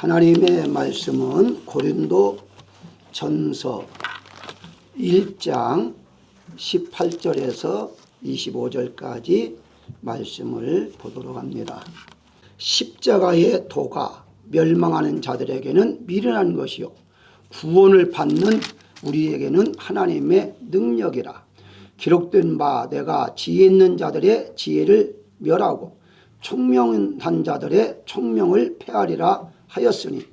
하나님의 말씀은 고린도 전서 1장 18절에서 25절까지 말씀을 보도록 합니다. 십자가의 도가 멸망하는 자들에게는 미련한 것이요 구원을 받는 우리에게는 하나님의 능력이라. 기록된 바 내가 지혜 있는 자들의 지혜를 멸하고 총명한 자들의 총명을 폐하리라 하였으니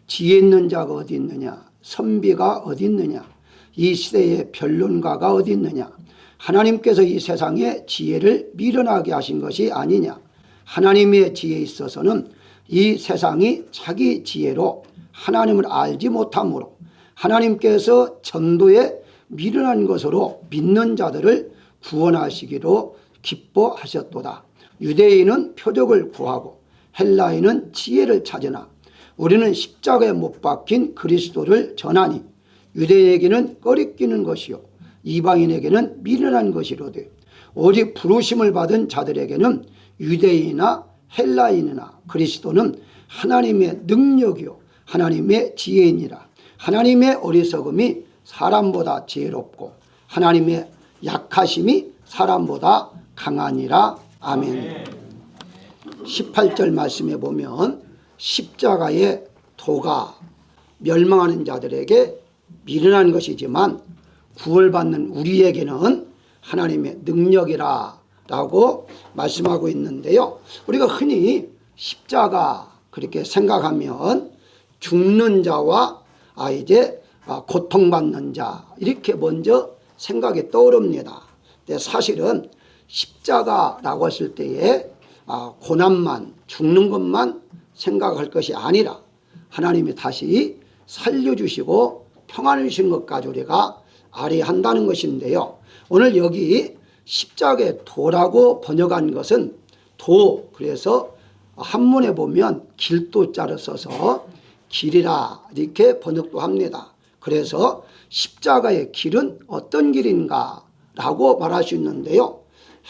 지혜 있는 자가 어디 있느냐, 선비가 어디 있느냐, 이 시대의 변론가가 어디 있느냐. 하나님께서 이 세상의 지혜를 미련하게 하신 것이 아니냐. 하나님의 지혜에 있어서는 이 세상이 자기 지혜로 하나님을 알지 못하므로 하나님께서 전도에 미련한 것으로 믿는 자들을 구원하시기로 기뻐하셨도다. 유대인은 표적을 구하고 헬라인은 지혜를 찾으나 우리는 십자가에 못 박힌 그리스도를 전하니 유대인에게는 꺼리끼는 것이요 이방인에게는 미련한 것이로되 오직 부르심을 받은 자들에게는 유대인이나 헬라인이나 그리스도는 하나님의 능력이요 하나님의 지혜이니라. 하나님의 어리석음이 사람보다 지혜롭고 하나님의 약하심이 사람보다 강하니라. 아멘. 18절 말씀에 보면 십자가의 도가 멸망하는 자들에게 미련한 것이지만 구원받는 우리에게는 하나님의 능력이라 라고 말씀하고 있는데요. 우리가 흔히 십자가 그렇게 생각하면 죽는 자와 이제 고통받는 자 이렇게 먼저 생각이 떠오릅니다. 근데 사실은 십자가라고 했을 때에 고난만 죽는 것만 생각할 것이 아니라 하나님이 다시 살려주시고 평안을 주시는 것까지 우리가 알아야 한다는 것인데요. 오늘 여기 십자가의 도라고 번역한 것은 도, 그래서 한문에 보면 길도자를 써서 길이라 이렇게 번역도 합니다. 그래서 십자가의 길은 어떤 길인가 라고 말할 수 있는데요.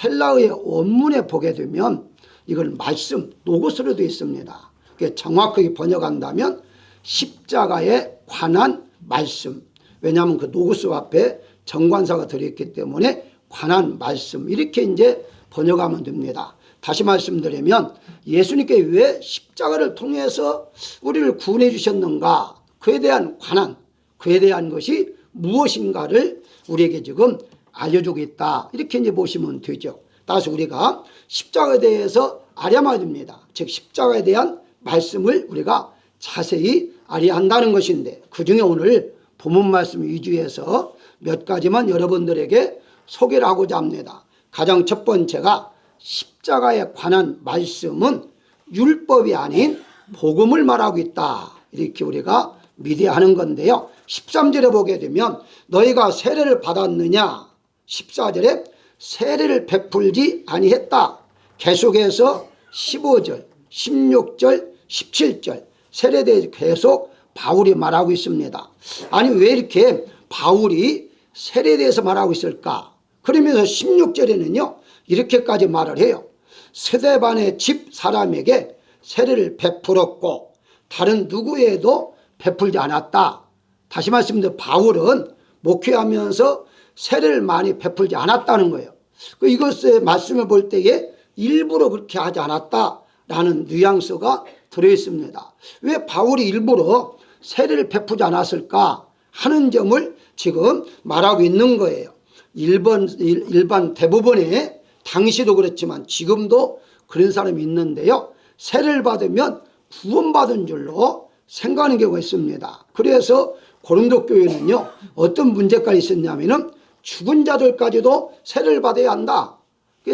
헬라어의 원문에 보게 되면 이걸 말씀, 노고스로 되어 있습니다. 정확하게 번역한다면 십자가에 관한 말씀. 왜냐하면 그 노고스 앞에 정관사가 들어있기 때문에 관한 말씀 이렇게 이제 번역하면 됩니다. 다시 말씀드리면 예수님께 왜 십자가를 통해서 우리를 구원해 주셨는가, 그에 대한 관한, 그에 대한 것이 무엇인가를 우리에게 지금 알려주고 있다 이렇게 이제 보시면 되죠. 따라서 우리가 십자가에 대해서 알아야만 됩니다. 즉 십자가에 대한 말씀을 우리가 자세히 알아야 한다는 것인데 그 중에 오늘 본문 말씀 위주해서 몇 가지만 여러분들에게 소개를 하고자 합니다. 가장 첫 번째가 십자가에 관한 말씀은 율법이 아닌 복음을 말하고 있다 이렇게 우리가 믿어야 하는 건데요. 13절에 보게 되면 너희가 세례를 받았느냐, 14절에 세례를 베풀지 아니했다. 계속해서 15절, 16절, 17절 세례에 대해서 계속 바울이 말하고 있습니다. 아니 왜 이렇게 바울이 세례에 대해서 말하고 있을까? 그러면서 16절에는요 이렇게까지 말을 해요. 스데반의 집 사람에게 세례를 베풀었고 다른 누구에도 베풀지 않았다. 다시 말씀드리면 바울은 목회하면서 세례를 많이 베풀지 않았다는 거예요. 이것의 말씀을 볼 때에 일부러 그렇게 하지 않았다라는 뉘앙스가 들어있습니다. 왜 바울이 일부러 세례를 베푸지 않았을까 하는 점을 지금 말하고 있는 거예요. 일반 대부분의 당시도 그렇지만 지금도 그런 사람이 있는데요. 세례를 받으면 구원받은 줄로 생각하는 경우가 있습니다. 그래서 고린도 교회는요 어떤 문제가 있었냐면은 죽은 자들까지도 세례를 받아야 한다.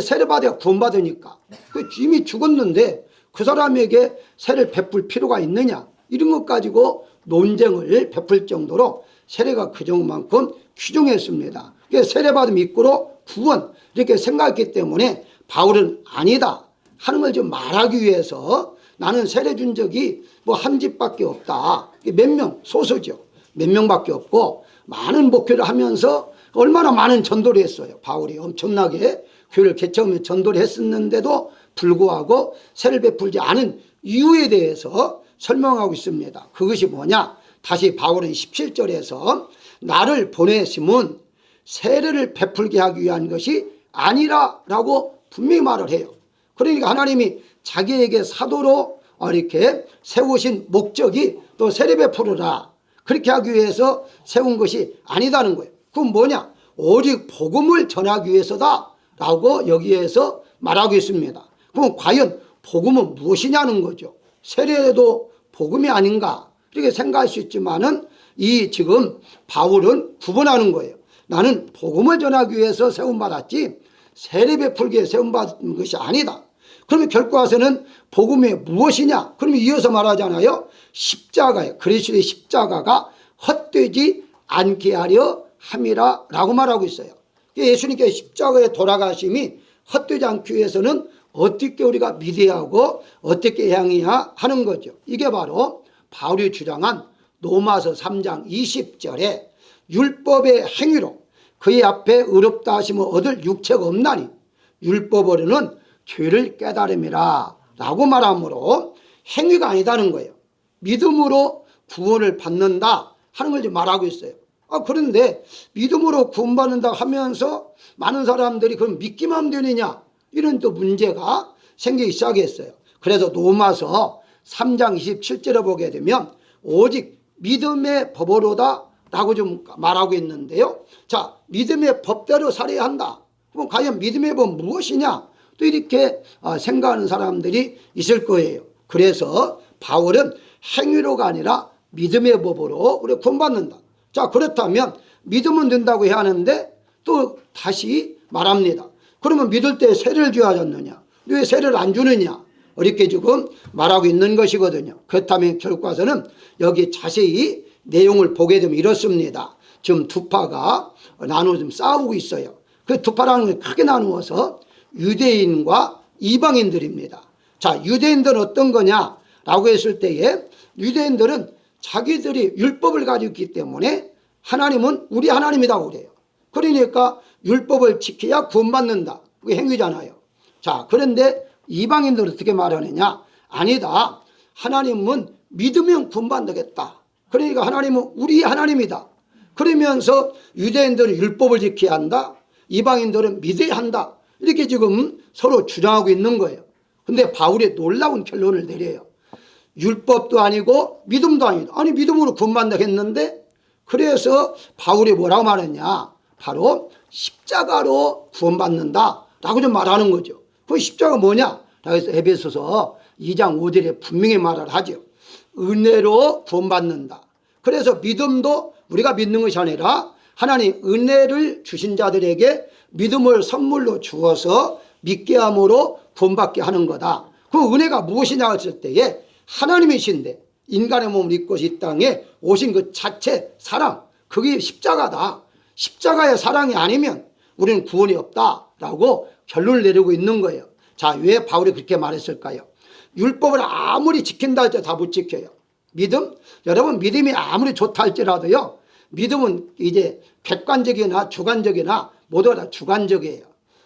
세례 받아야 구원받으니까. 이미 죽었는데 그 사람에게 세례를 베풀 필요가 있느냐 이런 것 가지고 논쟁을 베풀 정도로 세례가 그 정도만큼 귀중했습니다. 세례 받으면 이끌어 구원 이렇게 생각했기 때문에 바울은 아니다 하는 걸 좀 말하기 위해서 나는 세례 준 적이 뭐 한 집밖에 없다. 몇 명 소수죠. 몇 명밖에 없고 많은 목회를 하면서 얼마나 많은 전도를 했어요. 바울이 엄청나게 교회를 개척하며 전도를 했었는데도 불구하고 세례를 베풀지 않은 이유에 대해서 설명하고 있습니다. 그것이 뭐냐? 다시 바울은 17절에서 나를 보내심은 세례를 베풀게 하기 위한 것이 아니라 라고 분명히 말을 해요. 그러니까 하나님이 자기에게 사도로 이렇게 세우신 목적이 또 세례 베풀으라 그렇게 하기 위해서 세운 것이 아니다는 거예요. 그건 뭐냐? 오직 복음을 전하기 위해서다 라고 여기에서 말하고 있습니다. 그럼 과연 복음은 무엇이냐는 거죠. 세례도 복음이 아닌가 이렇게 생각할 수 있지만은 이 지금 바울은 구분하는 거예요. 나는 복음을 전하기 위해서 세움받았지 세례 베풀기 위해 세움받은 것이 아니다. 그러면 결과에서는 복음이 무엇이냐? 그러면 이어서 말하잖아요. 십자가예요. 그리스도의 십자가가 헛되지 않게 하려 함이라 라고 말하고 있어요. 예수님께서 십자가에 돌아가심이 헛되지 않기 위해서는 어떻게 우리가 믿어야 하고 어떻게 행해야 하는 거죠. 이게 바로 바울이 주장한 로마서 3장 20절에 율법의 행위로 그의 앞에 의롭다 하심을 얻을 육체가 없나니 율법으로는 죄를 깨달음이라 라고 말하므로 행위가 아니다는 거예요. 믿음으로 구원을 받는다 하는 걸 말하고 있어요. 그런데 믿음으로 구원받는다 하면서 많은 사람들이 그럼 믿기만 하면 되느냐 이런 또 문제가 생기기 시작했어요. 그래서 로마서 3장 27절에 보게 되면 오직 믿음의 법으로다 라고 좀 말하고 있는데요. 자, 믿음의 법대로 살아야 한다. 그럼 과연 믿음의 법 무엇이냐 또 이렇게 생각하는 사람들이 있을 거예요. 그래서 바울은 행위로가 아니라 믿음의 법으로 우리가 구원받는다. 자, 그렇다면 믿으면 된다고 해야 하는데 또 다시 말합니다. 그러면 믿을 때 세례를 줘야 하느냐 왜 세례를 안 주느냐 이렇게 지금 말하고 있는 것이거든요. 그렇다면 결과서는 여기 자세히 내용을 보게 되면 이렇습니다. 지금 두 파가 나누어 좀 싸우고 있어요. 그 두 파라는 걸 크게 나누어서 유대인과 이방인들입니다. 자, 유대인들은 어떤 거냐라고 했을 때에 유대인들은 자기들이 율법을 가지고 있기 때문에 하나님은 우리 하나님이라고 그래요. 그러니까 율법을 지켜야 구원받는다. 그게 행위잖아요. 자, 그런데 이방인들은 어떻게 말하느냐? 아니다. 하나님은 믿으면 구원받겠다. 그러니까 하나님은 우리 하나님이다. 그러면서 유대인들은 율법을 지켜야 한다. 이방인들은 믿어야 한다. 이렇게 지금 서로 주장하고 있는 거예요. 근데 바울이 놀라운 결론을 내려요. 율법도 아니고 믿음도 아니다. 아니 믿음으로 구원받는다 했는데 그래서 바울이 뭐라고 말했냐. 바로 십자가로 구원받는다 라고 좀 말하는 거죠. 그 십자가 뭐냐. 그래서 에베소서 2장 5절에 분명히 말을 하죠. 은혜로 구원받는다. 그래서 믿음도 우리가 믿는 것이 아니라 하나님 은혜를 주신 자들에게 믿음을 선물로 주어서 믿게 함으로 구원받게 하는 거다. 그 은혜가 무엇이냐 했을 때에 하나님이신데 인간의 몸을 입고 이 땅에 오신 그 자체 사랑 그게 십자가다. 십자가의 사랑이 아니면 우리는 구원이 없다라고 결론을 내리고 있는 거예요. 자, 왜 바울이 그렇게 말했을까요? 율법을 아무리 지킨다 해도 다 못 지켜요. 믿음? 여러분 믿음이 아무리 좋다 할지라도요. 믿음은 이제 객관적이나 주관적이나 모두가 다 주관적이에요.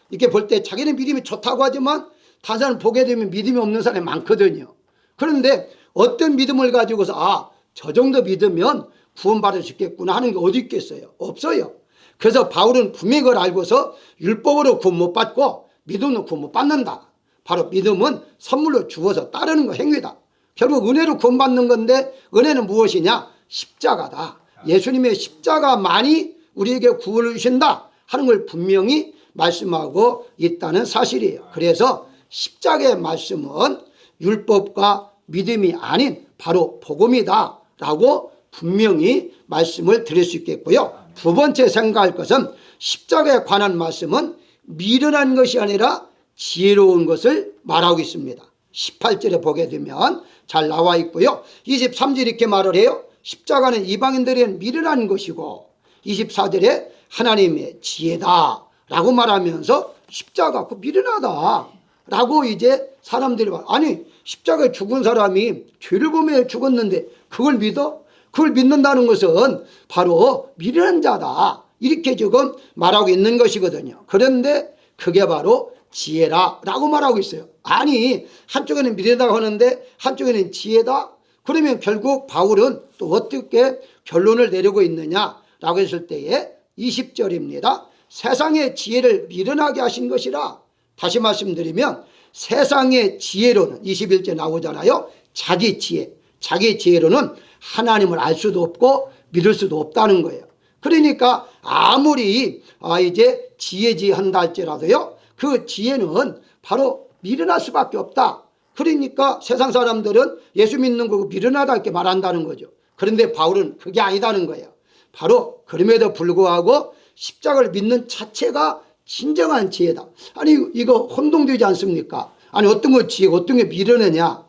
이렇게 볼 때 자기는 믿음이 좋다고 하지만 다른 사람을 보게 되면 믿음이 없는 사람이 많거든요. 그런데 어떤 믿음을 가지고서 저 정도 믿으면 구원받을 수 있겠구나 하는 게 어디 있겠어요? 없어요. 그래서 바울은 분명히 그걸 알고서 율법으로 구원 못 받고 믿음으로 구원 못 받는다. 바로 믿음은 선물로 주어서 따르는 거 행위다. 결국 은혜로 구원받는 건데 은혜는 무엇이냐? 십자가다. 예수님의 십자가만이 우리에게 구원을 주신다 하는 걸 분명히 말씀하고 있다는 사실이에요. 그래서 십자가의 말씀은 율법과 믿음이 아닌 바로 복음이다 라고 분명히 말씀을 드릴 수 있겠고요. 두 번째 생각할 것은 십자가에 관한 말씀은 미련한 것이 아니라 지혜로운 것을 말하고 있습니다. 18절에 보게 되면 잘 나와 있고요. 23절 이렇게 말을 해요. 십자가는 이방인들에게는 미련한 것이고 24절에 하나님의 지혜다 라고 말하면서 십자가 그 미련하다 라고 이제 사람들이 말 아니 십자가에 죽은 사람이 죄를 범해 죽었는데 그걸 믿어? 그걸 믿는다는 것은 바로 미련한 자다 이렇게 지금 말하고 있는 것이거든요. 그런데 그게 바로 지혜라 라고 말하고 있어요. 아니 한쪽에는 미련하다고 하는데 한쪽에는 지혜다? 그러면 결국 바울은 또 어떻게 결론을 내리고 있느냐라고 했을 때에 20절입니다. 세상의 지혜를 미련하게 하신 것이라. 다시 말씀드리면 세상의 지혜로는 21절 나오잖아요. 자기 지혜, 자기 지혜로는 하나님을 알 수도 없고 믿을 수도 없다는 거예요. 그러니까 아무리 이제 지혜지한다 할지라도요, 그 지혜는 바로 미련할 수밖에 없다. 그러니까 세상 사람들은 예수 믿는 거 미련하다 이렇게 말한다는 거죠. 그런데 바울은 그게 아니다는 거예요. 바로 그럼에도 불구하고 십자가를 믿는 자체가 진정한 지혜다. 아니 이거 혼동되지 않습니까? 아니 어떤 거 지혜고 어떤 게 미련하냐.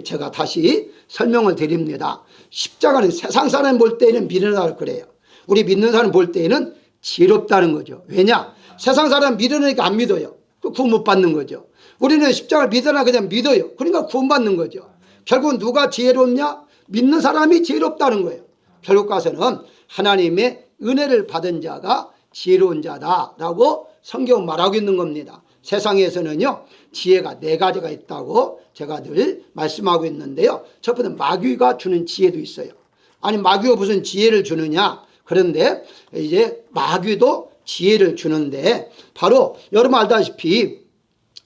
제가 다시 설명을 드립니다. 십자가는 세상 사람 볼 때에는 미련하다고 그래요. 우리 믿는 사람 볼 때에는 지혜롭다는 거죠. 왜냐? 세상 사람 미련하니까 안 믿어요. 구원 못 받는 거죠. 우리는 십자가를 믿으나 그냥 믿어요. 그러니까 구원받는 거죠. 결국은 누가 지혜롭냐? 믿는 사람이 지혜롭다는 거예요. 결국 가서는 하나님의 은혜를 받은 자가 지혜로운 자다라고 성경은 말하고 있는 겁니다. 세상에서는요, 지혜가 4가지가 있다고 제가 늘 말씀하고 있는데요. 첫 번째 마귀가 주는 지혜도 있어요. 아니 마귀가 무슨 지혜를 주느냐? 그런데 이제 마귀도 지혜를 주는데 바로 여러분 알다시피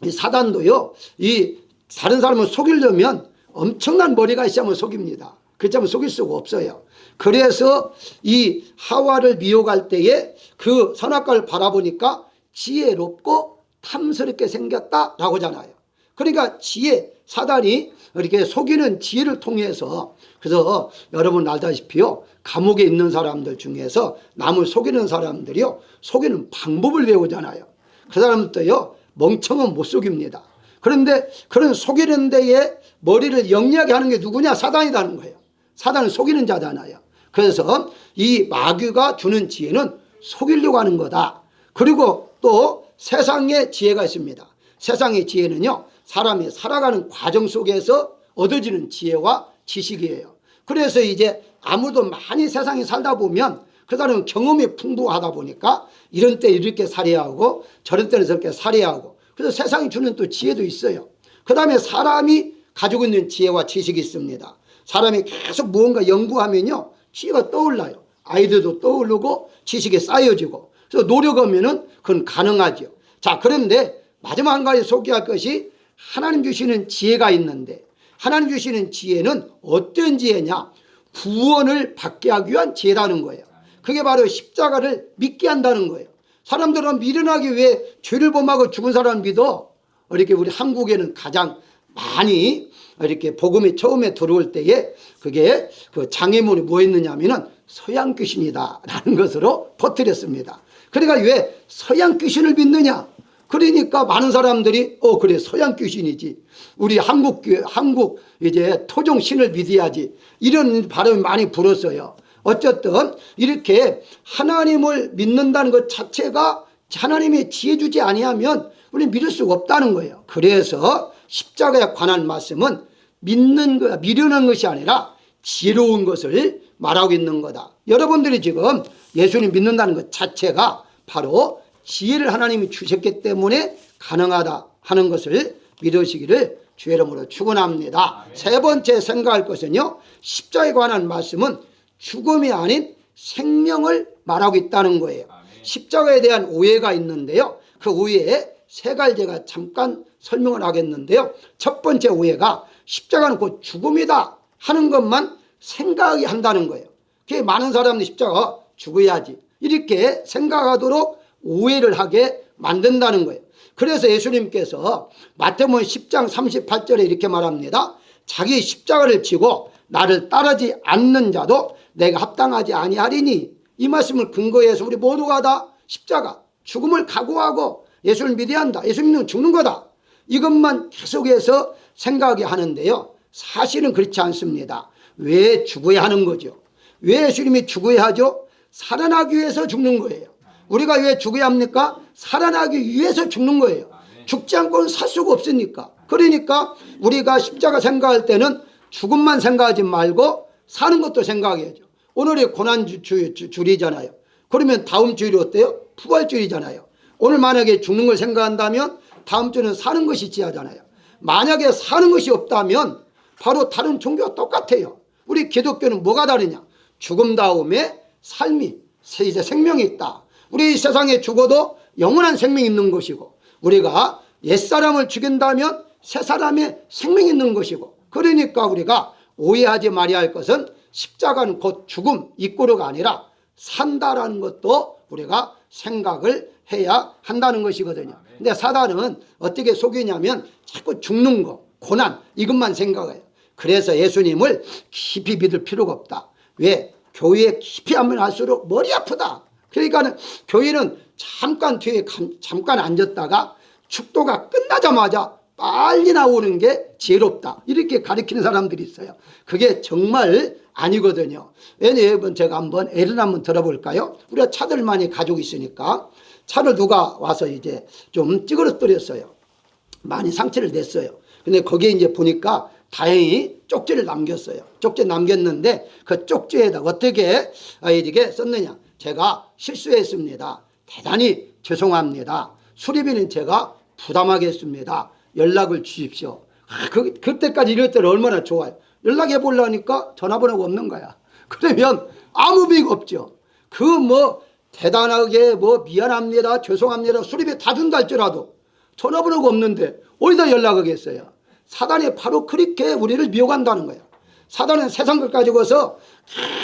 이 사단도요, 이 다른 사람을 속이려면 엄청난 머리가 있어야만 속입니다. 그렇지 않으면 속일 수가 없어요. 그래서 이 하와를 미혹할 때에 그 선악과를 바라보니까 지혜롭고 탐스럽게 생겼다라고 하잖아요. 그러니까 지혜, 사단이 이렇게 속이는 지혜를 통해서, 그래서 여러분 알다시피요, 감옥에 있는 사람들 중에서 남을 속이는 사람들이요, 속이는 방법을 배우잖아요. 그 사람들도요, 멍청은 못 속입니다. 그런데 그런 속이는 데에 머리를 영리하게 하는 게 누구냐? 사단이라는 거예요. 사단은 속이는 자잖아요. 그래서 이 마귀가 주는 지혜는 속이려고 하는 거다. 그리고 또 세상의 지혜가 있습니다. 세상의 지혜는요, 사람이 살아가는 과정 속에서 얻어지는 지혜와 지식이에요. 그래서 이제 아무도 많이 세상에 살다 보면 그 사람은 경험이 풍부하다 보니까 이런 때 이렇게 살아야 하고 저런 때는 저렇게 살아야 하고, 그래서 세상이 주는 또 지혜도 있어요. 그 다음에 사람이 가지고 있는 지혜와 지식이 있습니다. 사람이 계속 무언가 연구하면요, 지혜가 떠올라요. 아이디어도 떠오르고 지식이 쌓여지고, 그래서 노력하면은 그건 가능하죠. 자, 그런데 마지막 한 가지 소개할 것이 하나님 주시는 지혜가 있는데, 하나님 주시는 지혜는 어떤 지혜냐? 구원을 받게 하기 위한 지혜라는 거예요. 그게 바로 십자가를 믿게 한다는 거예요. 사람들은 미련하기 위해 죄를 범하고 죽은 사람 믿어. 이렇게 우리 한국에는 가장 많이 이렇게 복음이 처음에 들어올 때에 그게 그 장애물이 뭐 있느냐면은 서양 귀신이다라는 것으로 퍼뜨렸습니다. 그러니까 왜 서양 귀신을 믿느냐? 그러니까 많은 사람들이 그래 서양 귀신이지, 우리 한국 이제 토종 신을 믿어야지, 이런 바람이 많이 불었어요. 어쨌든 이렇게 하나님을 믿는다는 것 자체가 하나님의 지혜 주지 아니하면 우리는 믿을 수가 없다는 거예요. 그래서 십자가에 관한 말씀은 믿는 거, 미련한 것이 아니라 지혜로운 것을 말하고 있는 거다. 여러분들이 지금 예수님 믿는다는 것 자체가 바로 지혜를 하나님이 주셨기 때문에 가능하다 하는 것을 믿으시기를 주의 이름으로 축원합니다. 세 번째 생각할 것은요, 십자가에 관한 말씀은 죽음이 아닌 생명을 말하고 있다는 거예요. 십자가에 대한 오해가 있는데요, 그 오해에 세 가지 제가 잠깐 설명을 하겠는데요. 첫 번째 오해가 십자가는 곧 죽음이다 하는 것만 생각하게 한다는 거예요. 그게 많은 사람들이 십자가 죽어야지 이렇게 생각하도록 오해를 하게 만든다는 거예요. 그래서 예수님께서 마태복음 10장 38절에 이렇게 말합니다. 자기 십자가를 지고 나를 따르지 않는 자도 내가 합당하지 아니하리니, 이 말씀을 근거해서 우리 모두가 다 십자가, 죽음을 각오하고 예수를 믿어야 한다. 예수 믿는 죽는 거다. 이것만 계속해서 생각하게 하는데요, 사실은 그렇지 않습니다. 왜 죽어야 하는 거죠? 왜 예수님이 죽어야 하죠? 살아나기 위해서 죽는 거예요. 우리가 왜 죽어야 합니까? 살아나기 위해서 죽는 거예요. 죽지 않고는 살 수가 없으니까. 그러니까 우리가 십자가 생각할 때는 죽음만 생각하지 말고 사는 것도 생각해야죠. 오늘이 고난주일이잖아요. 그러면 다음 주일이 어때요? 부활주일이잖아요. 오늘 만약에 죽는 걸 생각한다면 다음 주는 사는 것이 지하잖아요. 만약에 사는 것이 없다면 바로 다른 종교와 똑같아요. 우리 기독교는 뭐가 다르냐? 죽음 다음에 삶이, 이제 생명이 있다. 우리 세상에 죽어도 영원한 생명이 있는 것이고, 우리가 옛사람을 죽인다면 새 사람의 생명이 있는 것이고, 그러니까 우리가 오해하지 말아야 할 것은 십자가는 곧 죽음, 이꼬르가 아니라 산다라는 것도 우리가 생각을 해야 한다는 것이거든요. 근데 사단은 어떻게 속이냐면 자꾸 죽는 거, 고난, 이것만 생각해요. 그래서 예수님을 깊이 믿을 필요가 없다. 왜? 교회에 깊이 하면 할수록 머리 아프다. 그러니까 교회는 잠깐 뒤에 잠깐 앉았다가 축도가 끝나자마자 빨리 나오는 게 지혜롭다. 이렇게 가르치는 사람들이 있어요. 그게 정말 아니거든요. 왜냐하면 제가 한번 예를 한번 들어볼까요? 우리가 차들 많이 가지고 있으니까 차를 누가 와서 이제 좀 찌그러뜨렸어요. 많이 상처를 냈어요. 근데 거기에 이제 보니까 다행히 쪽지를 남겼어요. 쪽지 남겼는데 그 쪽지에다 어떻게 이렇게 썼느냐. 제가 실수했습니다. 대단히 죄송합니다. 수리비는 제가 부담하겠습니다. 연락을 주십시오. 그때까지 이럴 때는 얼마나 좋아요. 연락해 보려니까 전화번호가 없는 거야. 그러면 아무 비가 없죠. 그 뭐 대단하게 뭐 미안합니다, 죄송합니다, 수리비 다 준다 할지라도 전화번호가 없는데 어디다 연락하겠어요. 사단이 바로 그렇게 우리를 미혹한다는 거예요. 사단은 세상 것 가지고서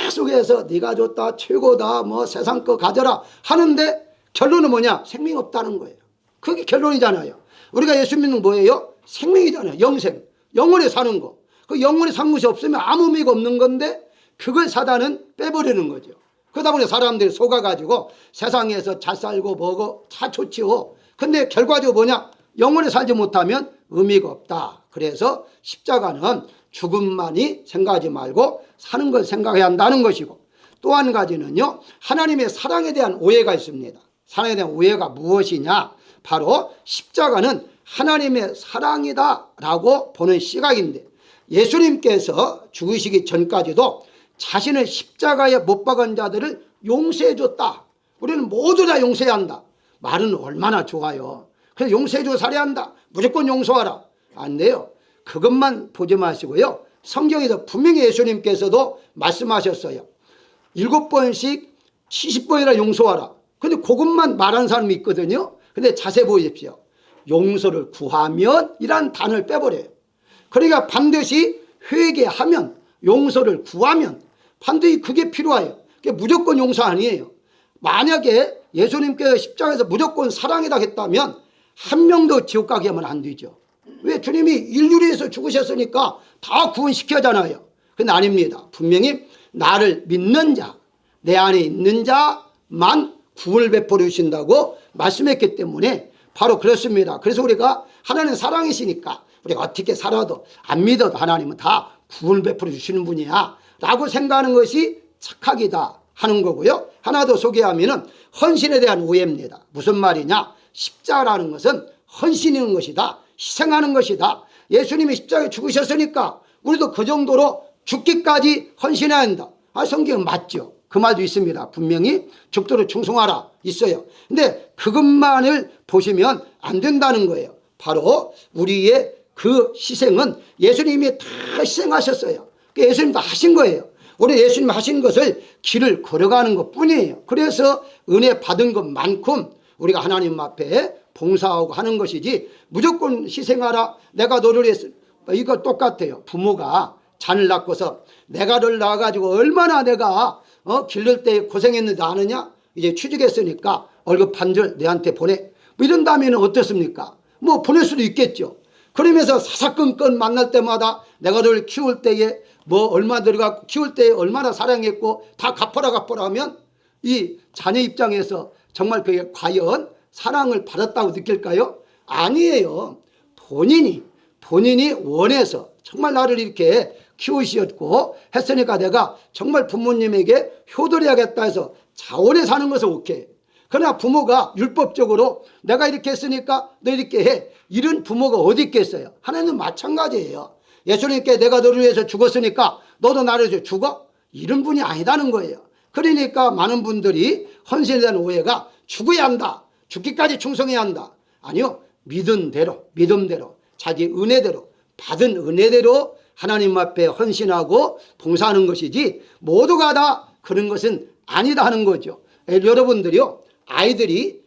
계속해서 네가 좋다, 최고다, 뭐 세상 거 가져라 하는데 결론은 뭐냐? 생명이 없다는 거예요. 그게 결론이잖아요. 우리가 예수 믿는 뭐예요? 생명이잖아요. 영생, 영원히 사는 거. 그 영원히 사는 것이 없으면 아무 의미가 없는 건데 그걸 사단은 빼버리는 거죠. 그러다 보니 사람들이 속아가지고 세상에서 잘 살고 뭐고 다 좋지요. 근데 결과적으로 뭐냐? 영원히 살지 못하면 의미가 없다. 그래서 십자가는 죽음만이 생각하지 말고 사는 걸 생각해야 한다는 것이고, 또 한 가지는요, 하나님의 사랑에 대한 오해가 있습니다. 사랑에 대한 오해가 무엇이냐? 바로 십자가는 하나님의 사랑이다라고 보는 시각인데, 예수님께서 죽으시기 전까지도 자신의 십자가에 못 박은 자들을 용서해 줬다. 우리는 모두 다 용서해야 한다. 말은 얼마나 좋아요. 그래서 용서해 주고 살아야 한다. 무조건 용서하라. 안 돼요. 그것만 보지 마시고요. 성경에서 분명히 예수님께서도 말씀하셨어요. 7번씩 70번이나 용서하라. 근데 그것만 말하는 사람이 있거든요. 근데 자세히 보십시오. 용서를 구하면 이란 단어를 빼버려요. 그러니까 반드시 회개하면, 용서를 구하면 반드시 그게 필요해요. 그게 무조건 용서 아니에요. 만약에 예수님께서 십자가에서 무조건 사랑이다 했다면 한 명도 지옥 가게 하면 안 되죠. 왜? 주님이 인류를 위해서 죽으셨으니까 다 구원시켜잖아요. 근데 아닙니다. 분명히 나를 믿는 자, 내 안에 있는 자만 구원을 베풀어 주신다고 말씀했기 때문에 바로 그렇습니다. 그래서 우리가 하나님 사랑이시니까 우리가 어떻게 살아도 안 믿어도 하나님은 다 구원을 베풀어 주시는 분이야 라고 생각하는 것이 착각이다 하는 거고요. 하나 더 소개하면은 헌신에 대한 오해입니다. 무슨 말이냐? 십자가라는 것은 헌신하는 것이다. 희생하는 것이다. 예수님이 십자가에 죽으셨으니까 우리도 그 정도로 죽기까지 헌신해야 한다. 성경은 맞죠. 그 말도 있습니다. 분명히 죽도록 충성하라 있어요. 근데 그것만을 보시면 안 된다는 거예요. 바로 우리의 그 희생은 예수님이 다 희생하셨어요. 예수님 다 하신 거예요. 우리 예수님 하신 것을 길을 걸어가는 것 뿐이에요. 그래서 은혜 받은 것만큼 우리가 하나님 앞에 봉사하고 하는 것이지 무조건 희생하라, 내가 너를 위해서, 이거 똑같아요. 부모가 자녀를 낳고서 내가 널 낳아가지고 얼마나 내가 기를 때 고생했는지 아느냐? 이제 취직했으니까 월급 반절 내한테 보내. 뭐 이런다면 어떻습니까? 뭐 보낼 수도 있겠죠. 그러면서 사사건건 만날 때마다 내가 널 키울 때에 뭐 얼마 들어가고 키울 때에 얼마나 사랑했고 다 갚아라 하면 이 자녀 입장에서 정말 그게 과연 사랑을 받았다고 느낄까요? 아니에요. 본인이 원해서 정말 나를 이렇게 키우셨고 했으니까 내가 정말 부모님에게 효도해야겠다 해서 자원해 사는 것은 오케이. 그러나 부모가 율법적으로 내가 이렇게 했으니까 너 이렇게 해, 이런 부모가 어디 있겠어요? 하나님은 마찬가지예요. 예수님께 내가 너를 위해서 죽었으니까 너도 나를 위해서 죽어? 이런 분이 아니다는 거예요. 그러니까 많은 분들이 헌신에 대한 오해가 죽어야 한다, 죽기까지 충성해야 한다. 아니요. 믿음대로 자기 은혜대로 받은 은혜대로 하나님 앞에 헌신하고 봉사하는 것이지 모두가 다 그런 것은 아니다 하는 거죠. 여러분들이요, 아이들이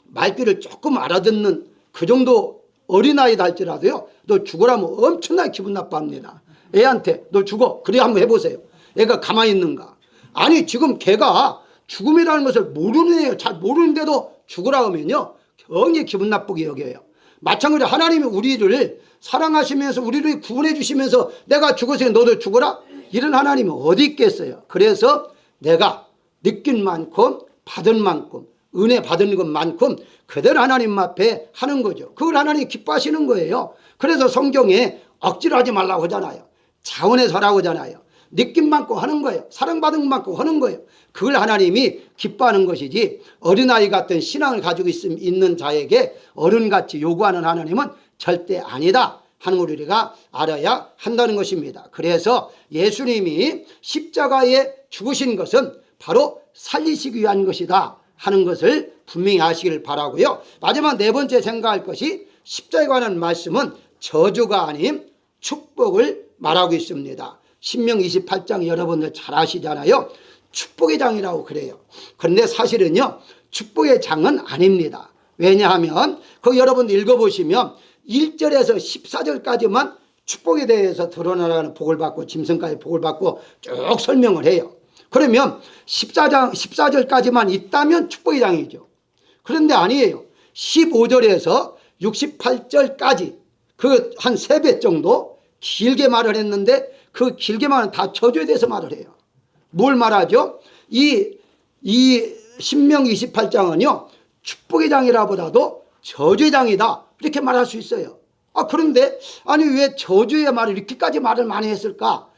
말귀를 조금 알아듣는 그 정도 어린아이다 할지라도요, 너 죽으라면 엄청나게 기분 나빠합니다. 애한테 너 죽어, 그래 한번 해보세요. 애가 가만히 있는가? 아니, 지금 걔가 죽음이라는 것을 모르는 애예요. 잘 모르는데도 죽으라 하면요, 굉장히 기분 나쁘게 여겨요. 마찬가지로 하나님이 우리를 사랑하시면서 우리를 구원해 주시면서 내가 죽었으니 너도 죽어라, 이런 하나님이 어디 있겠어요. 그래서 내가 느낀 만큼 받은 만큼 은혜 받은 것만큼 그대로 하나님 앞에 하는 거죠. 그걸 하나님이 기뻐하시는 거예요. 그래서 성경에 억지로 하지 말라고 하잖아요. 자원해서 하라고 하잖아요. 느낌 만큼 하는 거예요. 사랑받은 만큼 하는 거예요. 그걸 하나님이 기뻐하는 것이지, 어린아이 같은 신앙을 가지고 있는 자에게 어른같이 요구하는 하나님은 절대 아니다 하는 걸 우리가 알아야 한다는 것입니다. 그래서 예수님이 십자가에 죽으신 것은 바로 살리시기 위한 것이다 하는 것을 분명히 아시기를 바라고요. 마지막 네 번째 생각할 것이, 십자가에 관한 말씀은 저주가 아닌 축복을 말하고 있습니다. 신명기 28장 여러분들 잘 아시잖아요. 축복의 장이라고 그래요. 그런데 사실은요, 축복의 장은 아닙니다. 왜냐하면 그 여러분들 읽어보시면 1절에서 14절까지만 축복에 대해서 드러나가는 복을 받고 짐승까지 복을 받고 쭉 설명을 해요. 그러면 14절까지만 있다면 축복의 장이죠. 그런데 아니에요. 15절에서 68절까지 그 한 3배 정도 길게 말을 했는데, 그 길게 말은 다 저주에 대해서 말을 해요. 뭘 말하죠? 이 신명기 28장은요, 축복의 장이라보다도 저주의 장이다, 이렇게 말할 수 있어요. 그런데 아니 왜 저주의 말을 이렇게까지 말을 많이 했을까?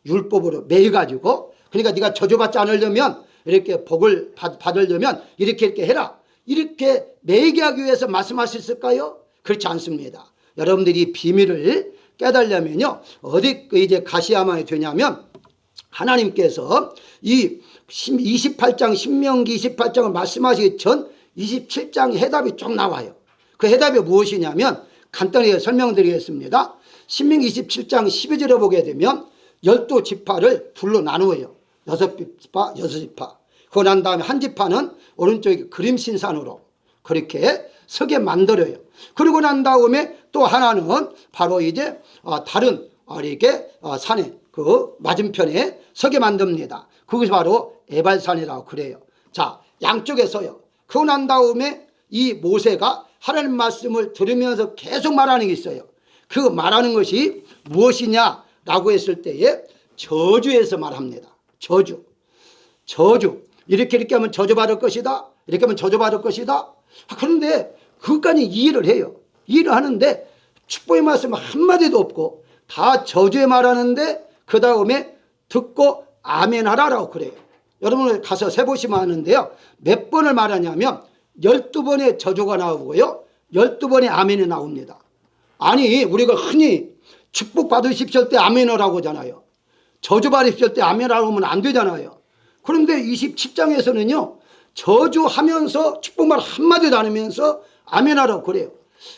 율법으로 매여가지고, 그러니까 네가 저주받지 않으려면, 이렇게 복을 받으려면 이렇게 해라, 이렇게 매이게 하기 위해서 말씀하셨을까요? 그렇지 않습니다. 여러분들이 비밀을 깨달으려면요, 어디 이제 가시야만이 되냐면, 하나님께서 이 28장 신명기 28장을 말씀하시기 전 27장 해답이 쭉 나와요. 그 해답이 무엇이냐면 간단히 설명드리겠습니다. 신명기 27장 12절에 보게 되면 12지파를 둘로 나누어요. 6지파 6지파. 그거 난 다음에 한 지파는 오른쪽에 그림신산으로 그렇게 서게 만들어요. 그리고 난 다음에 또 하나는 바로 이제 다른 이렇게 산에 그 맞은편에 서게 만듭니다. 그것이 바로 에발산이라고 그래요. 자, 양쪽에 서요. 그러고 난 다음에 이 모세가 하나님 말씀을 들으면서 계속 말하는 게 있어요. 그 말하는 것이 무엇이냐라고 했을 때에 저주에서 말합니다. 저주. 이렇게 하면 저주받을 것이다, 이렇게 하면 저주받을 것이다. 그런데 그것까지 이해를 해요. 이해를 하는데 축복의 말씀 한마디도 없고 다 저주에 말하는데 그 다음에 듣고 아멘 하라라고 그래요. 여러분 가서 세보시면 아는데요, 몇 번을 말하냐면 12번의 저주가 나오고요, 12번의 아멘이 나옵니다. 아니 우리가 흔히 축복 받으십시오 때 아멘 하라고 하잖아요. 저주 받으십시오 때 아멘 하라고 하면 안 되잖아요. 그런데 27장에서는요 저주하면서 축복말 한마디도 안 하면서 아멘 하라고 그래요.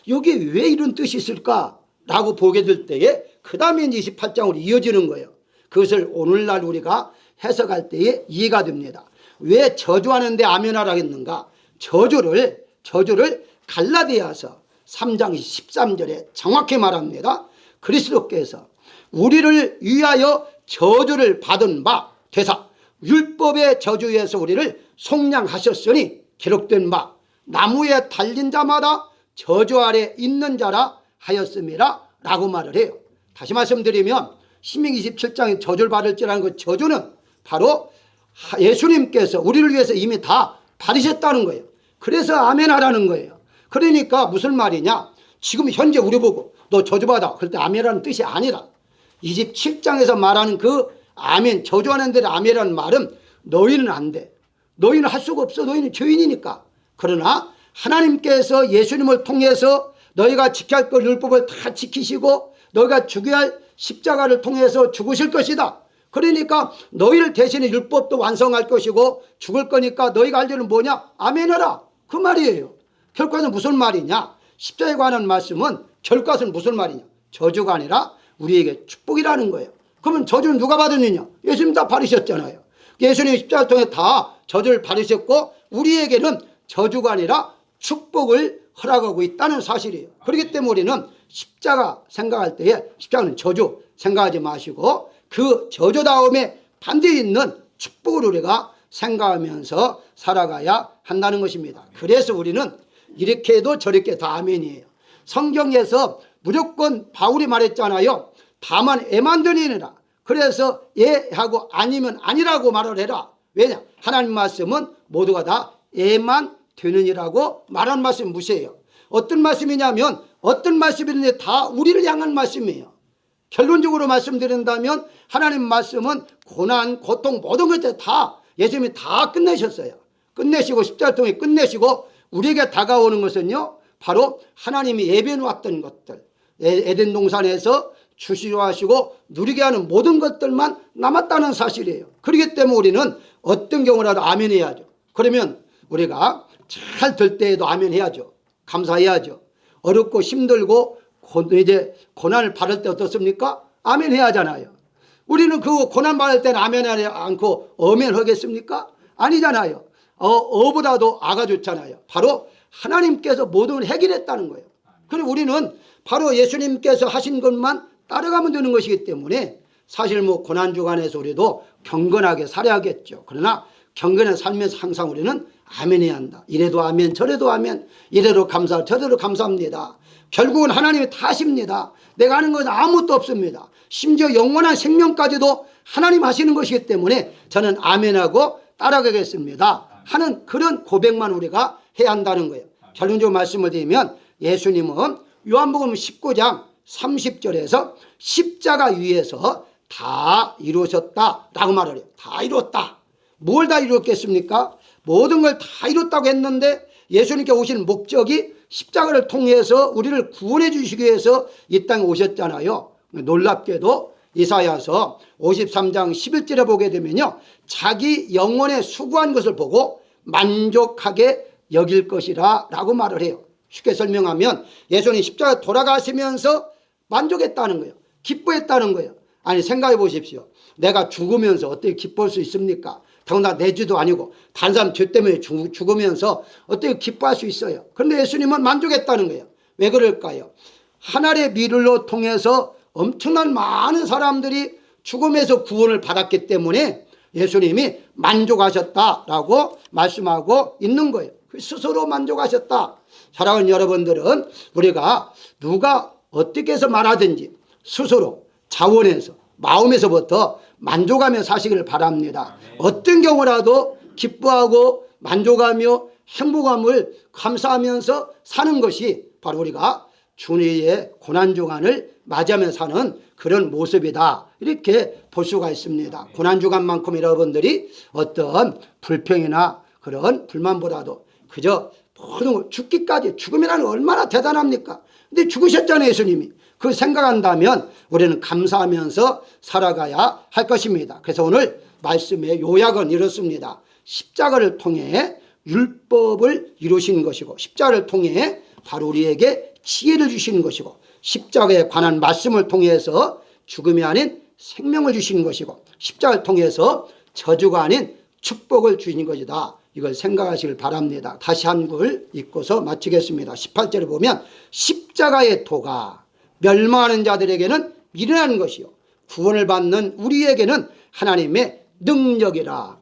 여기 왜 이런 뜻이 있을까라고 보게 될 때에 그 다음에 28장으로 이어지는 거예요. 그것을 오늘날 우리가 해석할 때에 이해가 됩니다. 왜 저주하는데 아멘 하라고 했는가? 저주를 갈라디아서 3장 13절에 정확히 말합니다. 그리스도께서 우리를 위하여 저주를 받은 바 되사 율법의 저주에서 우리를 속량하셨으니 기록된 바 나무에 달린 자마다 저주 아래 있는 자라 하였음이라 라고 말을 해요. 다시 말씀드리면 신명기 27장에 저주를 받을지라는 그 저주는 바로 예수님께서 우리를 위해서 이미 다 받으셨다는 거예요. 그래서 아멘 하라는 거예요. 그러니까 무슨 말이냐, 지금 현재 우리 보고 너 저주받아 그럴 때 아멘이라는 뜻이 아니라 27장에서 말하는 그 아멘, 저주하는 데는 아멘이라는 말은 너희는 안 돼, 너희는 할 수가 없어, 너희는 죄인이니까. 그러나 하나님께서 예수님을 통해서 너희가 지켜야 할 그 율법을 다 지키시고 너희가 죽여야 할 십자가를 통해서 죽으실 것이다. 그러니까 너희를 대신에 율법도 완성할 것이고 죽을 거니까 너희가 할 일은 뭐냐? 아멘하라, 그 말이에요. 결과는 무슨 말이냐? 십자가에 관한 말씀은 결과는 무슨 말이냐? 저주가 아니라 우리에게 축복이라는 거예요. 그러면 저주는 누가 받았느냐? 예수님 다 받으셨잖아요. 예수님 십자가를 통해 다 저주를 받으셨고 우리에게는 저주가 아니라 축복을 허락하고 있다는 사실이에요. 그렇기 때문에 우리는 십자가 생각할 때에 십자가는 저주 생각하지 마시고 그 저주 다음에 반드시 있는 축복을 우리가 생각하면서 살아가야 한다는 것입니다. 그래서 우리는 이렇게 해도 저렇게 다 아멘이에요. 성경에서 무조건 바울이 말했잖아요. 다만 애만 드니라. 그래서 예하고 아니면 아니라고 말을 해라. 왜냐? 하나님 말씀은 모두가 다 예만 되느니라고 말한 말씀 무시해요. 어떤 말씀이냐면 어떤 말씀이든지 다 우리를 향한 말씀이에요. 결론적으로 말씀드린다면 하나님 말씀은 고난, 고통 모든 것들 다 예수님이 다 끝내셨어요. 끝내시고 십자가를 통해 끝내시고 우리에게 다가오는 것은요 바로 하나님이 예비해 놓았던 것들, 에덴 동산에서 주시려 하시고 누리게 하는 모든 것들만 남았다는 사실이에요. 그렇기 때문에 우리는 어떤 경우라도 아멘 해야죠. 그러면 우리가 잘 될 때에도 아멘 해야죠. 감사해야죠. 어렵고 힘들고 이제 고난을 받을 때 어떻습니까? 아멘 해야 하잖아요. 우리는 그 고난 받을 때는 아멘 하지 않고 어멘 하겠습니까? 아니잖아요. 어보다도 아가 좋잖아요. 바로 하나님께서 모든 걸 해결했다는 거예요. 그리고 우리는 바로 예수님께서 하신 것만 따라가면 되는 것이기 때문에 사실 뭐 고난 주간에서 우리도 경건하게 살아야겠죠. 그러나 경건한 삶에서 항상 우리는 아멘 해야 한다. 이래도 아멘 저래도 아멘, 이래도 감사 저래도 감사합니다. 결국은 하나님이 다 하십니다. 내가 하는 것은 아무것도 없습니다. 심지어 영원한 생명까지도 하나님 하시는 것이기 때문에 저는 아멘하고 따라가겠습니다 하는 그런 고백만 우리가 해야 한다는 거예요. 결론적으로 말씀을 드리면 예수님은 요한복음 19장 30절에서 십자가 위에서 다 이루셨다라고 말을 해요. 다 이뤘다. 뭘 다 이뤘겠습니까? 모든 걸 다 이뤘다고 했는데 예수님께 오신 목적이 십자가를 통해서 우리를 구원해 주시기 위해서 이 땅에 오셨잖아요. 놀랍게도 이사야서 53장 11절에 보게 되면요 자기 영혼에 수고한 것을 보고 만족하게 여길 것이라 라고 말을 해요. 쉽게 설명하면 예수님 십자가 돌아가시면서 만족했다는 거예요. 기뻐했다는 거예요. 아니 생각해 보십시오. 내가 죽으면서 어떻게 기뻐할 수 있습니까? 더구나 내 죄도 아니고 다른 사람 죄 때문에 죽으면서 어떻게 기뻐할 수 있어요? 그런데 예수님은 만족했다는 거예요. 왜 그럴까요? 하나님의 미를 통해서 엄청난 많은 사람들이 죽음에서 구원을 받았기 때문에 예수님이 만족하셨다라고 말씀하고 있는 거예요. 스스로 만족하셨다. 사랑하는 여러분들은 우리가 누가 어떻게 해서 말하든지 스스로 자원에서 마음에서부터 만족하며 사시기를 바랍니다. 어떤 경우라도 기뻐하고 만족하며 행복함을 감사하면서 사는 것이 바로 우리가 주님의 고난주간을 맞이하며 사는 그런 모습이다. 이렇게 볼 수가 있습니다. 고난주간만큼 여러분들이 어떤 불평이나 그런 불만보다도 그저 모든 걸 죽기까지, 죽음이라는 얼마나 대단합니까? 근데 죽으셨잖아요, 예수님이. 그 생각한다면 우리는 감사하면서 살아가야 할 것입니다. 그래서 오늘 말씀의 요약은 이렇습니다. 십자가를 통해 율법을 이루신 것이고 십자가를 통해 바로 우리에게 지혜를 주시는 것이고 십자가에 관한 말씀을 통해서 죽음이 아닌 생명을 주시는 것이고 십자가를 통해서 저주가 아닌 축복을 주시는 것이다. 이걸 생각하시길 바랍니다. 다시 한 글 읽고서 마치겠습니다. 18절에 보면 십자가의 도가 멸망하는 자들에게는 미련한 것이요 구원을 받는 우리에게는 하나님의 능력이라.